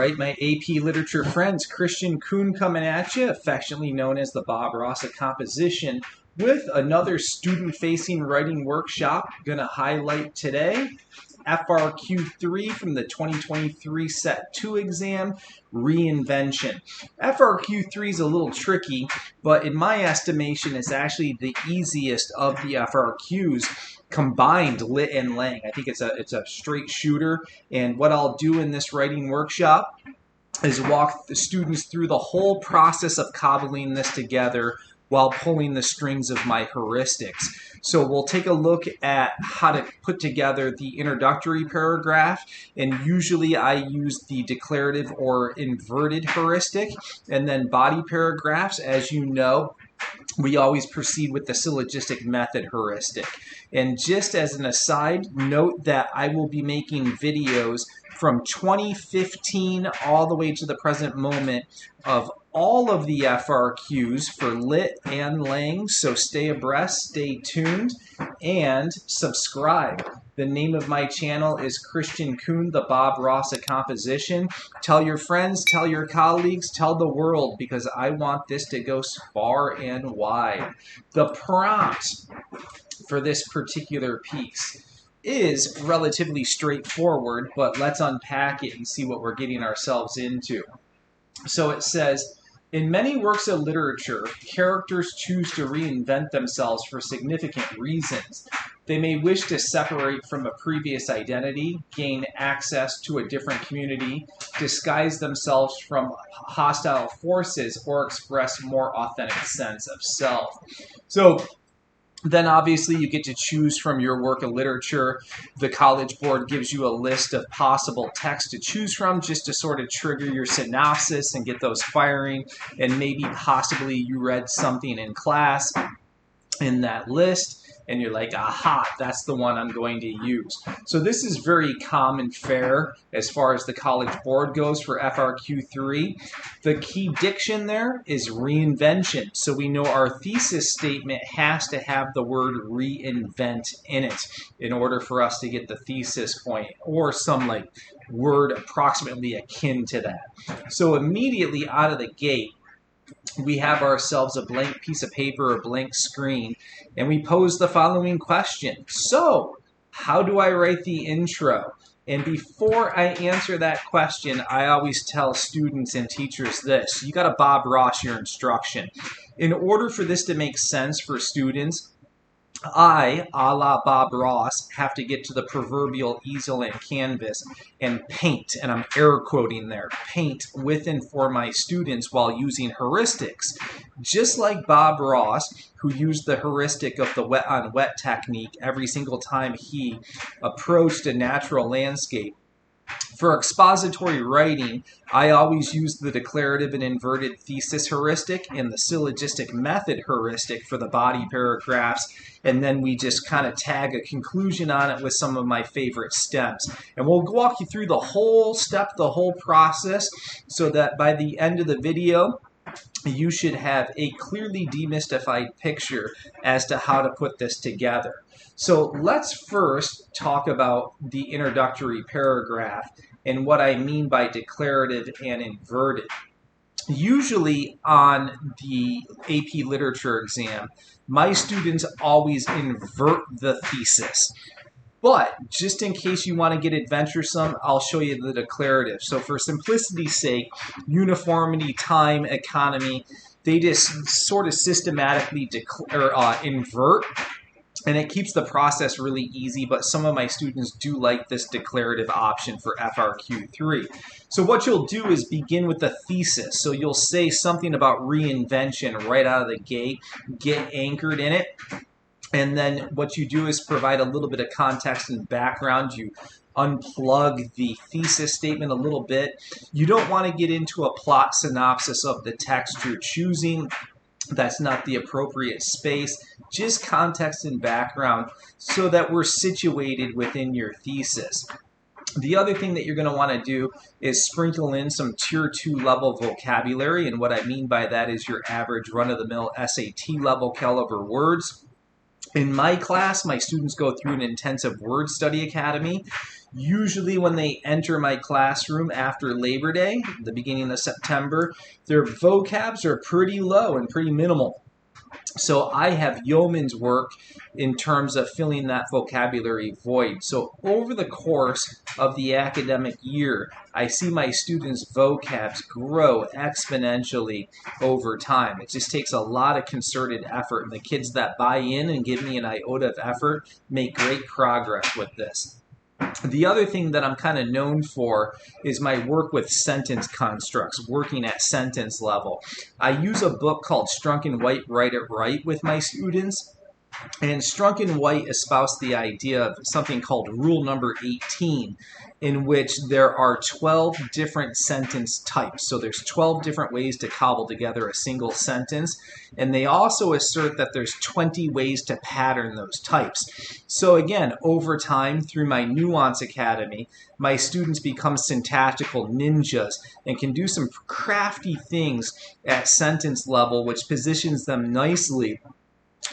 right, my AP literature friends, Kristian Kuhn coming at you, affectionately known as the Bob Ross of composition, with another student-facing writing workshop. Going to highlight today FRQ 3 from the 2023 Set 2 exam, Reinvention. FRQ 3 is a little tricky, but in my estimation, it's actually the easiest of the FRQs combined lit and lang. I think it's a straight shooter, and what I'll do in this writing workshop is walk the students through the whole process of cobbling this together while pulling the strings of my heuristics. So we'll take a look at how to put together the introductory paragraph, and usually I use the declarative or inverted heuristic, and then body paragraphs, as you know, we always proceed with the syllogistic method heuristic. And just as an aside, note that I will be making videos from 2015 all the way to the present moment of all of the FRQs for lit and lang, so stay abreast, stay tuned, and subscribe. The name of my channel is Kristian Kuhn, the Bob Ross of composition. Tell your friends, tell your colleagues, tell the world, because I want this to go far and wide. The prompt for this particular piece is relatively straightforward, but let's unpack it and see what we're getting ourselves into. So it says, in many works of literature, characters choose to reinvent themselves for significant reasons. They may wish to separate from a previous identity, gain access to a different community, disguise themselves from hostile forces, or express more authentic sense of self. So then obviously you get to choose from your work of literature. The College Board gives you a list of possible texts to choose from just to sort of trigger your synopsis and get those firing. And maybe possibly you read something in class in that list and you're like, aha, that's the one I'm going to use. So this is very common fare as far as the College Board goes for FRQ3. The key diction there is reinvention. So we know our thesis statement has to have the word reinvent in it in order for us to get the thesis point, or some like word approximately akin to that. So immediately out of the gate, we have ourselves a blank piece of paper, a blank screen, and we pose the following question. So, how do I write the intro? And before I answer that question, I always tell students and teachers this. You got to Bob Ross your instruction. In order for this to make sense for students, I, a la Bob Ross, have to get to the proverbial easel and canvas and paint, and I'm air quoting there, paint with and for my students while using heuristics. Just like Bob Ross, who used the heuristic of the wet on wet technique every single time he approached a natural landscape. For expository writing, I always use the declarative and inverted thesis heuristic and the syllogistic method heuristic for the body paragraphs, and then we just kind of tag a conclusion on it with some of my favorite steps. And we'll walk you through the whole step, the whole process, so that by the end of the video, you should have a clearly demystified picture as to how to put this together. So let's first talk about the introductory paragraph and what I mean by declarative and inverted. Usually on the AP Literature exam, my students always invert the thesis. But just in case you want to get adventuresome, I'll show you the declarative. So for simplicity's sake, uniformity, time, economy, they just sort of systematically invert. And it keeps the process really easy, but some of my students do like this declarative option for FRQ3. So what you'll do is begin with the thesis. So you'll say something about reinvention right out of the gate, get anchored in it. And then what you do is provide a little bit of context and background. You unplug the thesis statement a little bit. You don't want to get into a plot synopsis of the text you're choosing. That's not the appropriate space. Just context and background so that we're situated within your thesis. The other thing that you're going to want to do is sprinkle in some Tier 2 level vocabulary, and what I mean by that is your average run-of-the-mill SAT level caliber words. In my class, my students go through an intensive word study academy. Usually when they enter my classroom after Labor Day, the beginning of September, their vocabs are pretty low and pretty minimal. So I have yeoman's work in terms of filling that vocabulary void. So over the course of the academic year, I see my students' vocabs grow exponentially over time. It just takes a lot of concerted effort, and the kids that buy in and give me an iota of effort make great progress with this. The other thing that I'm kind of known for is my work with sentence constructs, working at sentence level. I use a book called Strunk and White, Write It Right with my students. And Strunk and White espoused the idea of something called rule number 18, in which there are 12 different sentence types. So there's 12 different ways to cobble together a single sentence. And they also assert that there's 20 ways to pattern those types. So again, over time, through my Nuance Academy, my students become syntactical ninjas and can do some crafty things at sentence level, which positions them nicely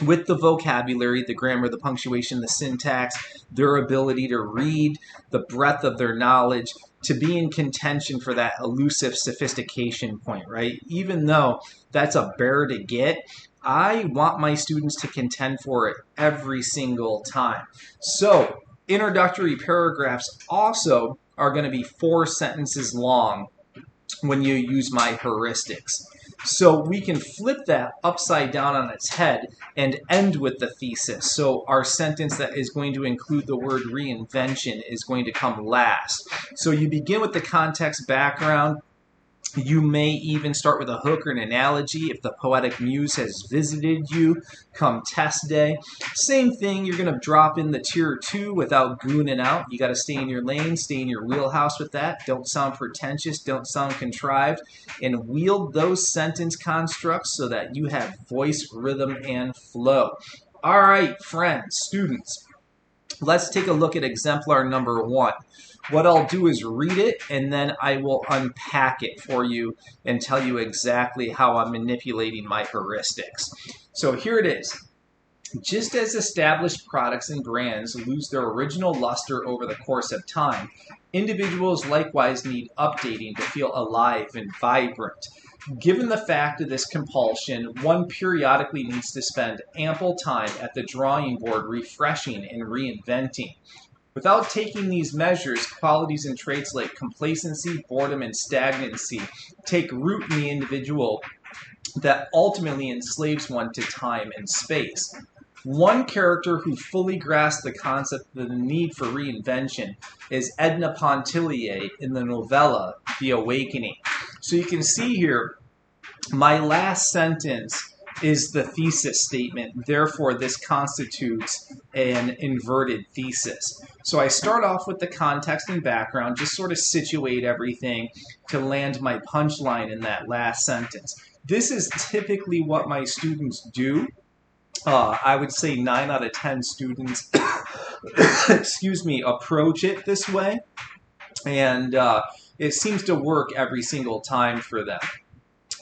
with the vocabulary, the grammar, the punctuation, the syntax, their ability to read, the breadth of their knowledge, to be in contention for that elusive sophistication point, right? Even though that's a bear to get, I want my students to contend for it every single time. So introductory paragraphs also are going to be 4 sentences long when you use my heuristics. So we can flip that upside down on its head and end with the thesis. So our sentence that is going to include the word reinvention is going to come last. So you begin with the context background. You may even start with a hook or an analogy if the poetic muse has visited you come test day. Same thing, you're going to drop in the tier 2 without gooning out. You got to stay in your lane, stay in your wheelhouse with that. Don't sound pretentious, don't sound contrived, and wield those sentence constructs so that you have voice, rhythm, and flow. All right, friends, students, let's take a look at exemplar number 1. What I'll do is read it, and then I will unpack it for you and tell you exactly how I'm manipulating my heuristics. So here it is. Just as established products and brands lose their original luster over the course of time, individuals likewise need updating to feel alive and vibrant. Given the fact of this compulsion, one periodically needs to spend ample time at the drawing board refreshing and reinventing. Without taking these measures, qualities and traits like complacency, boredom, and stagnancy take root in the individual that ultimately enslaves one to time and space. One character who fully grasps the concept of the need for reinvention is Edna Pontellier in the novella The Awakening. So you can see here, my last sentence is the thesis statement. Therefore, this constitutes an inverted thesis. So I start off with the context and background, just sort of situate everything to land my punchline in that last sentence. This is typically what my students do. I would say 9 out of 10 students approach it this way. And it seems to work every single time for them.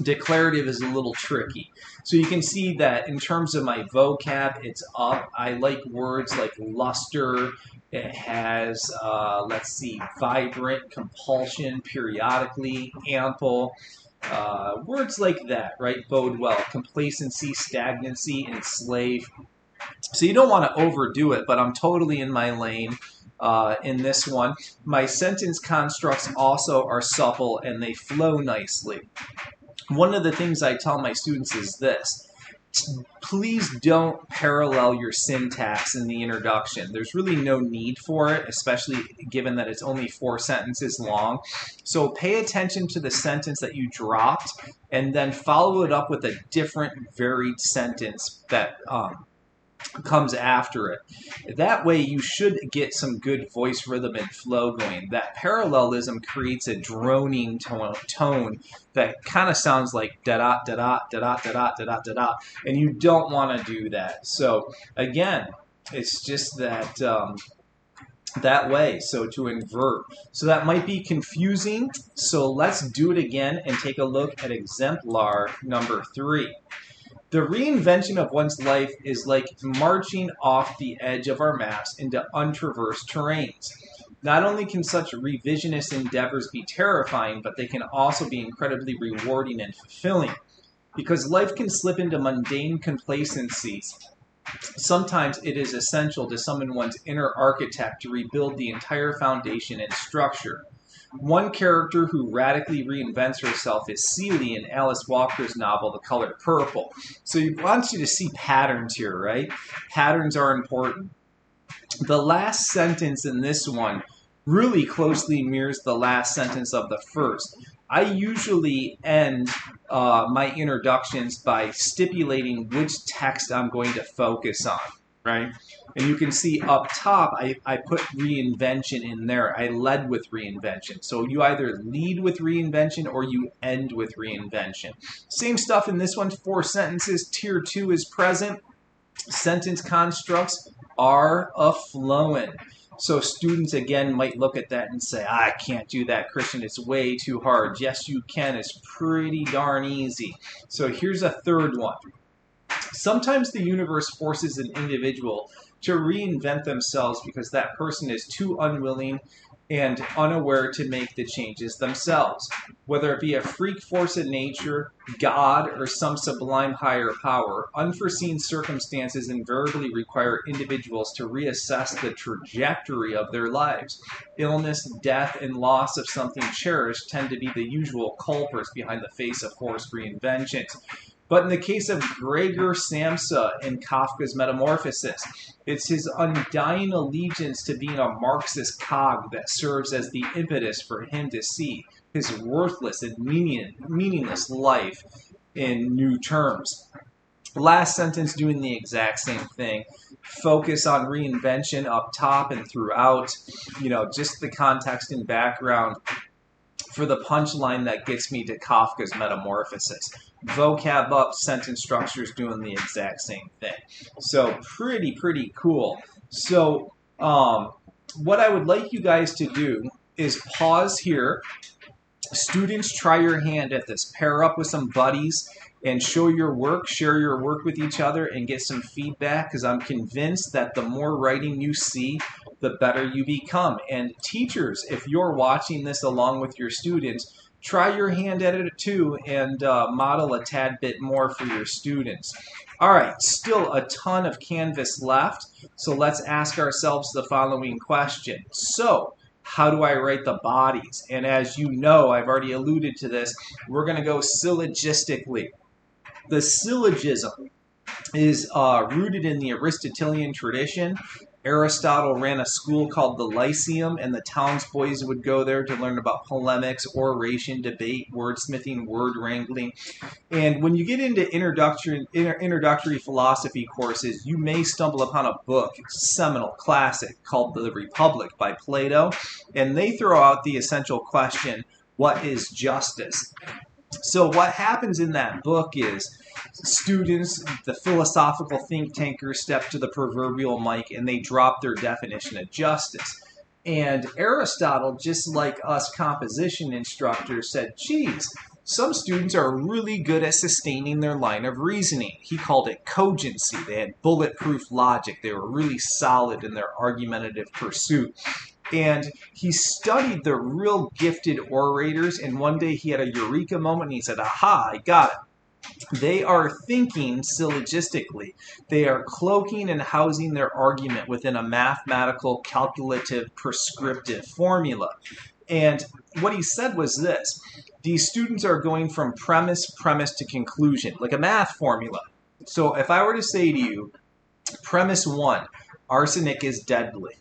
Declarative is a little tricky. So you can see that in terms of my vocab, it's up. I like words like luster. It has, vibrant, compulsion, periodically, ample. Words like that, right, bode well. Complacency, stagnancy, enslave. So you don't want to overdo it, but I'm totally in my lane in this one. My sentence constructs also are supple and they flow nicely. One of the things I tell my students is this: please don't parallel your syntax in the introduction. There's really no need for it, especially given that it's only 4 sentences long. So pay attention to the sentence that you dropped and then follow it up with a different varied sentence that comes after it. That way you should get some good voice rhythm and flow going. That parallelism creates a droning tone that kind of sounds like da-da, da-da, da-da, da-da, da-da, da-da, and you don't want to do that. So again, it's just that that way, so to invert. So that might be confusing, so let's do it again and take a look at exemplar number 3. The reinvention of one's life is like marching off the edge of our maps into untraversed terrains. Not only can such revisionist endeavors be terrifying, but they can also be incredibly rewarding and fulfilling. Because life can slip into mundane complacencies, sometimes it is essential to summon one's inner architect to rebuild the entire foundation and structure. One character who radically reinvents herself is Celie in Alice Walker's novel, The Color Purple. So he wants you to see patterns here, right? Patterns are important. The last sentence in this one really closely mirrors the last sentence of the first. I usually end my introductions by stipulating which text I'm going to focus on, right? And you can see up top, I put reinvention in there. I led with reinvention. So you either lead with reinvention or you end with reinvention. Same stuff in this one, 4 sentences. Tier 2 is present. Sentence constructs are a-flowing. So students, again, might look at that and say, I can't do that, Kristian. It's way too hard. Yes, you can. It's pretty darn easy. So here's a third one. Sometimes the universe forces an individual to reinvent themselves because that person is too unwilling and unaware to make the changes themselves. Whether it be a freak force of nature, God, or some sublime higher power, unforeseen circumstances invariably require individuals to reassess the trajectory of their lives. Illness, death, and loss of something cherished tend to be the usual culprits behind the face of forced reinventions. But in the case of Gregor Samsa in Kafka's Metamorphosis, it's his undying allegiance to being a Marxist cog that serves as the impetus for him to see his worthless and meaningless life in new terms. Last sentence doing the exact same thing. Focus on reinvention up top and throughout, just the context and background for the punchline that gets me to Kafka's Metamorphosis. Vocab up, sentence structures doing the exact same thing. So pretty cool. So what I would like you guys to do is pause here. Students, try your hand at this. Pair up with some buddies and show your work, share your work with each other, and get some feedback, because I'm convinced that the more writing you see, the better you become. And teachers, if you're watching this along with your students, try your hand at it too and model a tad bit more for your students. All right, still a ton of canvas left, so let's ask ourselves the following question. So, how do I write the bodies? And as you know, I've already alluded to this, we're going to go syllogistically. The syllogism is rooted in the Aristotelian tradition. Aristotle ran a school called the Lyceum, and the townsboys would go there to learn about polemics, oration, debate, wordsmithing, word wrangling. And when you get into introductory philosophy courses, you may stumble upon a book, seminal classic, called The Republic by Plato, and they throw out the essential question, what is justice? So what happens in that book is students, the philosophical think tankers, step to the proverbial mic and they drop their definition of justice. And Aristotle, just like us composition instructors, said, geez, some students are really good at sustaining their line of reasoning. He called it cogency. They had bulletproof logic. They were really solid in their argumentative pursuit. And he studied the real gifted orators, and one day he had a eureka moment and he said, aha, I got it. They are thinking syllogistically. They are cloaking and housing their argument within a mathematical, calculative, prescriptive formula. And what he said was this: these students are going from premise to conclusion, like a math formula. So if I were to say to you, premise 1, arsenic is deadly.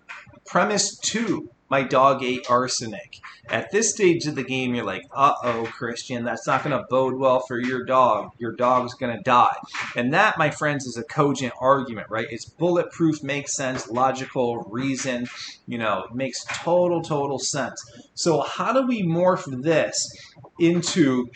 Premise 2, my dog ate arsenic. At this stage of the game, you're like, uh-oh, Kristian, that's not going to bode well for your dog. Your dog's going to die. And that, my friends, is a cogent argument, right? It's bulletproof, makes sense, logical, reason, it makes total sense. So how do we morph this into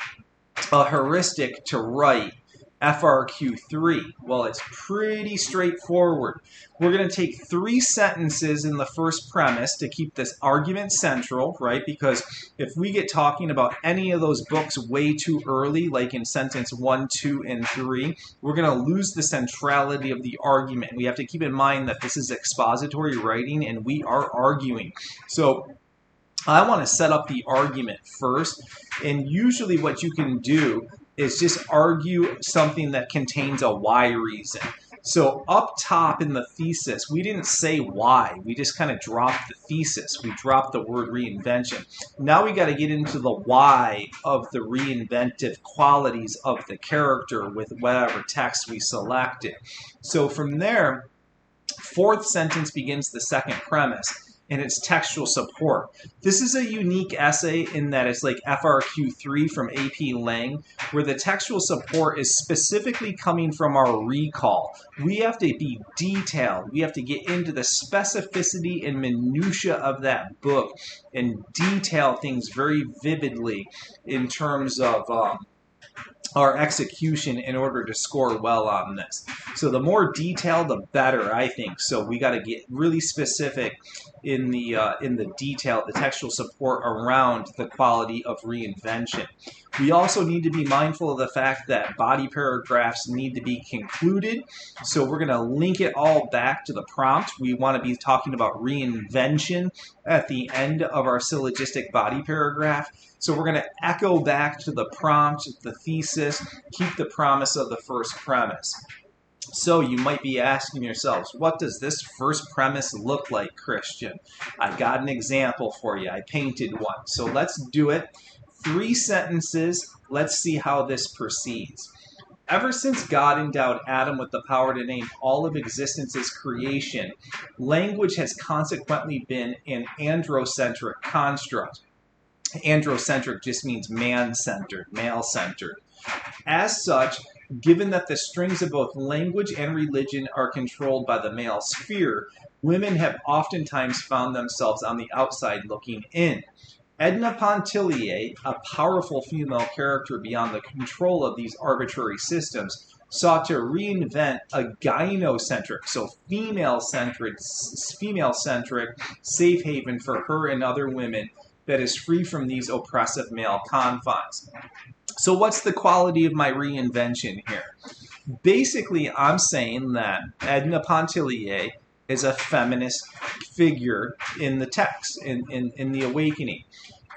a heuristic to write FRQ3? Well, it's pretty straightforward. We're going to take 3 sentences in the first premise to keep this argument central, right? Because if we get talking about any of those books way too early, like in sentence 1, 2, and 3, we're going to lose the centrality of the argument. We have to keep in mind that this is expository writing and we are arguing. So I want to set up the argument first, and usually what you can do is just argue something that contains a why reason. So up top in the thesis, we didn't say why. We just kind of dropped the thesis. We dropped the word reinvention. Now we got to get into the why of the reinventive qualities of the character with whatever text we selected. So from there, 4th sentence begins the second premise, and it's textual support. This is a unique essay in that it's like FRQ3 from AP Lang, where the textual support is specifically coming from our recall. We have to be detailed. We have to get into the specificity and minutia of that book and detail things very vividly in terms of our execution in order to score well on this. So the more detailed, the better, I think. So we got to get really specific in the detail, the textual support around the quality of reinvention. We also need to be mindful of the fact that body paragraphs need to be concluded. So we're going to link it all back to the prompt. We want to be talking about reinvention at the end of our syllogistic body paragraph. So we're going to echo back to the prompt, the thesis, keep the promise of the first premise. So you might be asking yourselves, what does this first premise look like, Kristian? I got an example for you. I painted one. So let's do it. 3 sentences. Let's see how this proceeds. Ever since God endowed Adam with the power to name all of existence's creation, language has consequently been an androcentric construct. Androcentric just means man-centered, male-centered. As such, given that the strings of both language and religion are controlled by the male sphere, women have oftentimes found themselves on the outside looking in. Edna Pontellier, a powerful female character beyond the control of these arbitrary systems, sought to reinvent a gynocentric, so female-centric safe haven for her and other women that is free from these oppressive male confines. So what's the quality of my reinvention here? Basically, I'm saying that Edna Pontellier is a feminist figure in the text, in the awakening.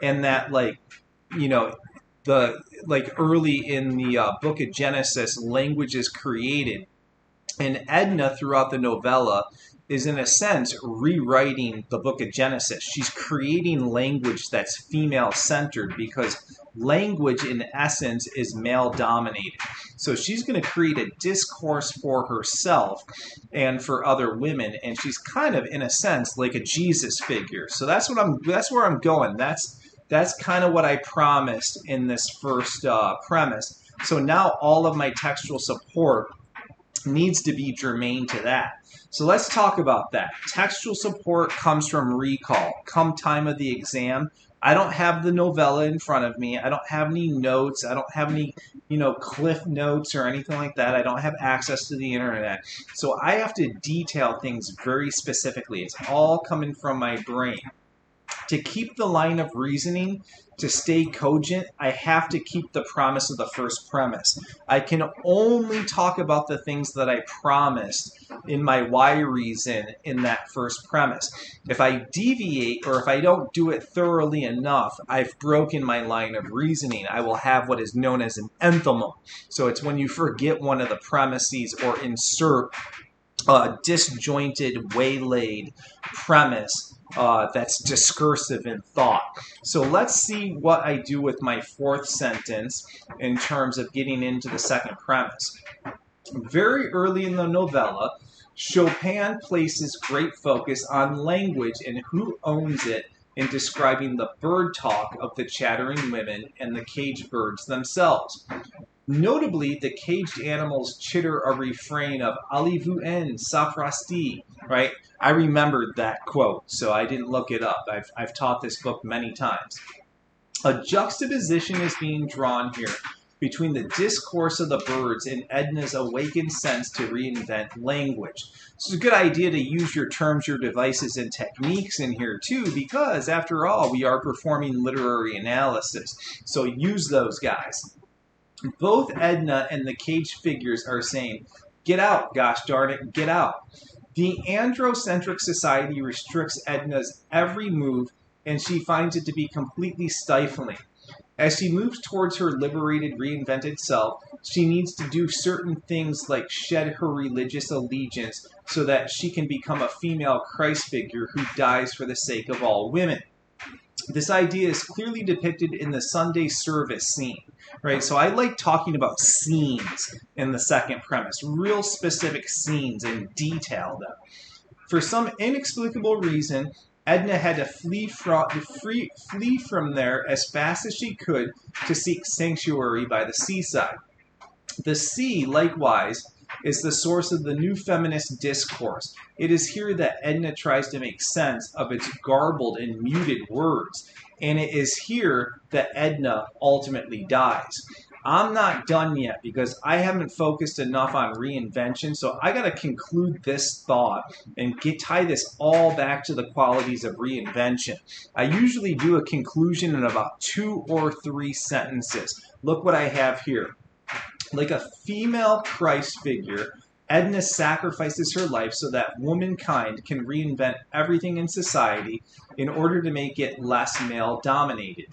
And that, like, you know, early in the book of Genesis, language is created. And Edna, throughout the novella, is in a sense rewriting the book of Genesis. She's creating language that's female-centered because language in essence is male-dominated. So she's going to create a discourse for herself and for other women, and she's kind of in a sense like a Jesus figure. So that's where I'm going. That's kind of what I promised in this first premise. So now all of my textual support needs to be germane to that. So let's talk about that. Textual support comes from recall. Come time of the exam, I don't have the novella in front of me. I don't have any notes. I don't have any, cliff notes or anything like that. I don't have access to the internet. So I have to detail things very specifically. It's all coming from my brain. To keep the line of reasoning, to stay cogent, I have to keep the promise of the first premise. I can only talk about the things that I promised in my why reason in that first premise. If I deviate or if I don't do it thoroughly enough, I've broken my line of reasoning. I will have what is known as an enthymem. So it's when you forget one of the premises or insert a disjointed, waylaid premise that's discursive in thought. So let's see what I do with my fourth sentence in terms of getting into the second premise. Very early in the novella, Chopin places great focus on language and who owns it in describing the bird talk of the chattering women and the caged birds themselves. Notably, the caged animals chitter a refrain of "Allez-vous-en, saprasti," right? I remembered that quote, so I didn't look it up. I've taught this book many times. A juxtaposition is being drawn here between the discourse of the birds and Edna's awakened sense to reinvent language. So it's a good idea to use your terms, your devices, and techniques in here too, because after all, we are performing literary analysis. So use those guys. Both Edna and the caged figures are saying, "Get out, gosh darn it, get out." The androcentric society restricts Edna's every move, and she finds it to be completely stifling. As she moves towards her liberated, reinvented self, she needs to do certain things like shed her religious allegiance so that she can become a female Christ figure who dies for the sake of all women. This idea is clearly depicted in the Sunday service scene, right? So I like talking about scenes in the second premise, real specific scenes, and detail them. For some inexplicable reason, Edna had to flee from there as fast as she could to seek sanctuary by the seaside. The sea, likewise, is the source of the new feminist discourse. It is here that Edna tries to make sense of its garbled and muted words, and it is here that Edna ultimately dies. I'm not done yet because I haven't focused enough on reinvention, so I got to conclude this thought and tie this all back to the qualities of reinvention. I usually do a conclusion in about 2 or 3 sentences. Look what I have here. Like a female Christ figure, Edna sacrifices her life so that womankind can reinvent everything in society in order to make it less male-dominated.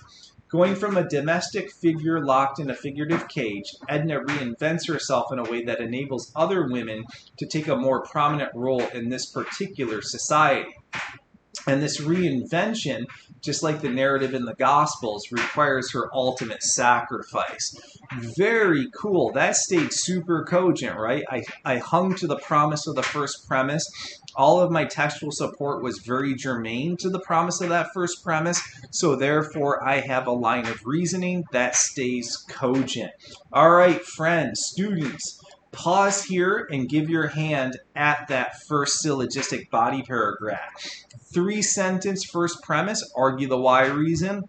Going from a domestic figure locked in a figurative cage, Edna reinvents herself in a way that enables other women to take a more prominent role in this particular society. And this reinvention, just like the narrative in the Gospels, requires her ultimate sacrifice. Very cool. That stayed super cogent, right? I hung to the promise of the first premise. All of my textual support was very germane to the promise of that first premise, so therefore I have a line of reasoning that stays cogent. All right, friends, students, pause here and give your hand at that first syllogistic body paragraph. 3-sentence first premise, argue the why reason.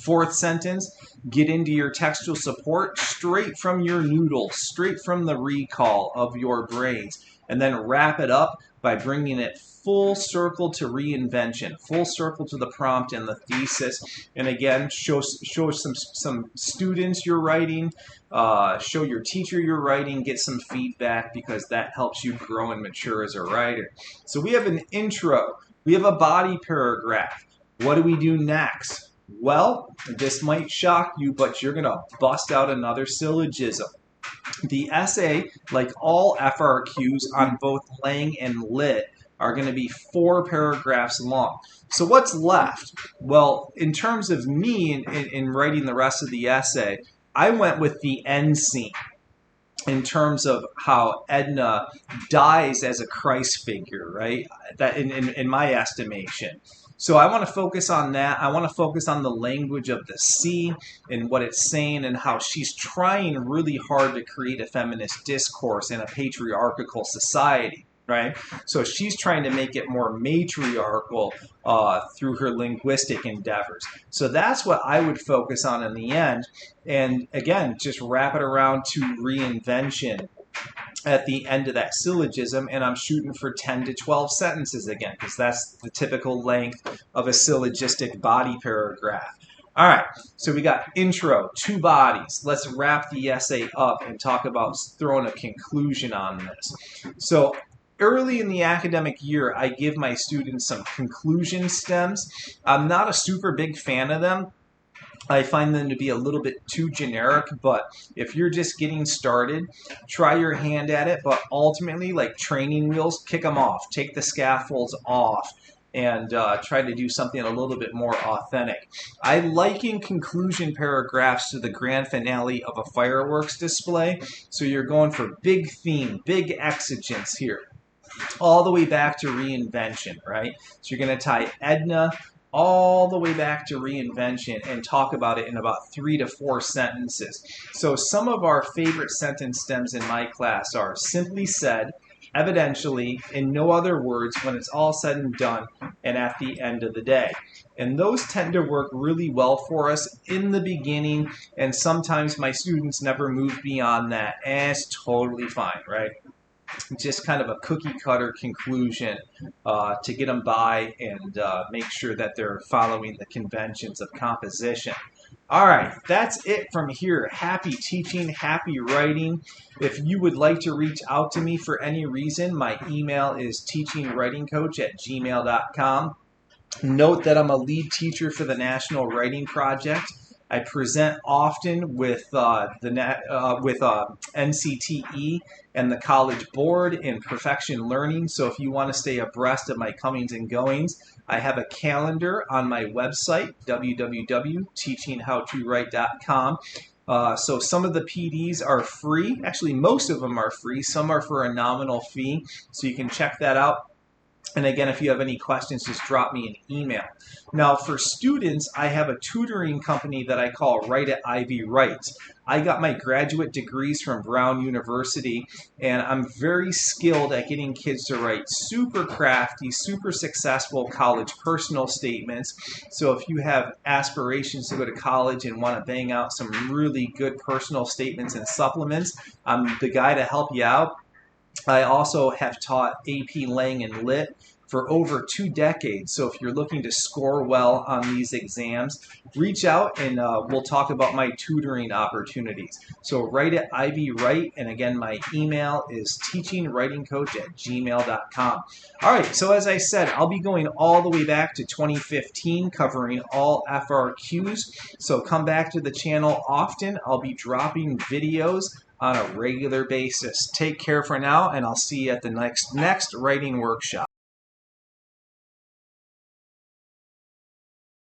4th sentence, get into your textual support straight from your noodle, straight from the recall of your brains, and then wrap it up by bringing it full circle to reinvention, full circle to the prompt and the thesis. And again, show some students your writing, show your teacher your writing, get some feedback because that helps you grow and mature as a writer. So we have an intro, we have a body paragraph. What do we do next? Well, this might shock you, but you're going to bust out another syllogism. The essay, like all FRQs on both Lang and Lit, are going to be 4 paragraphs long. So what's left? Well, in terms of me in writing the rest of the essay, I went with the end scene in terms of how Edna dies as a Christ figure, right? That in my estimation. So I want to focus on that. I want to focus on the language of the sea and what it's saying and how she's trying really hard to create a feminist discourse in a patriarchal society, right? So she's trying to make it more matriarchal through her linguistic endeavors. So that's what I would focus on in the end. And again, just wrap it around to reinvention at the end of that syllogism, and I'm shooting for 10 to 12 sentences again, because that's the typical length of a syllogistic body paragraph. All right, so we got intro, 2 bodies. Let's wrap the essay up and talk about throwing a conclusion on this. So early in the academic year, I give my students some conclusion stems. I'm not a super big fan of them. I find them to be a little bit too generic, but if you're just getting started, try your hand at it. But ultimately, like training wheels, kick them off. Take the scaffolds off and try to do something a little bit more authentic. I liken conclusion paragraphs to the grand finale of a fireworks display. So you're going for big theme, big exigence here, all the way back to reinvention, right? So you're going to tie Edna all the way back to reinvention and talk about it in about 3 to 4 sentences. So some of our favorite sentence stems in my class are simply said, evidentially, in no other words, when it's all said and done and at the end of the day. And those tend to work really well for us in the beginning, and sometimes my students never move beyond that, and it's totally fine, right? Just kind of a cookie cutter conclusion to get them by and make sure that they're following the conventions of composition. All right, that's it from here. Happy teaching, happy writing. If you would like to reach out to me for any reason, my email is teachingwritingcoach@gmail.com. Note that I'm a lead teacher for the National Writing Project. I present often with NCTE and the College Board in Perfection Learning. So if you want to stay abreast of my comings and goings, I have a calendar on my website, www.teachinghowtowrite.com. So some of the PDs are free. Actually, most of them are free. Some are for a nominal fee. So you can check that out. And again, if you have any questions, just drop me an email. Now, for students, I have a tutoring company that I call Write at Ivy Writes. I got my graduate degrees from Brown University, and I'm very skilled at getting kids to write super crafty, super successful college personal statements. So if you have aspirations to go to college and want to bang out some really good personal statements and supplements, I'm the guy to help you out. I also have taught AP Lang and Lit for over 2 decades. So if you're looking to score well on these exams, reach out and we'll talk about my tutoring opportunities. So Write at Ivy Write, and again, my email is teachingwritingcoach@gmail.com. All right, so as I said, I'll be going all the way back to 2015, covering all FRQs. So come back to the channel often. I'll be dropping videos on a regular basis. Take care for now, and I'll see you at the next writing workshop.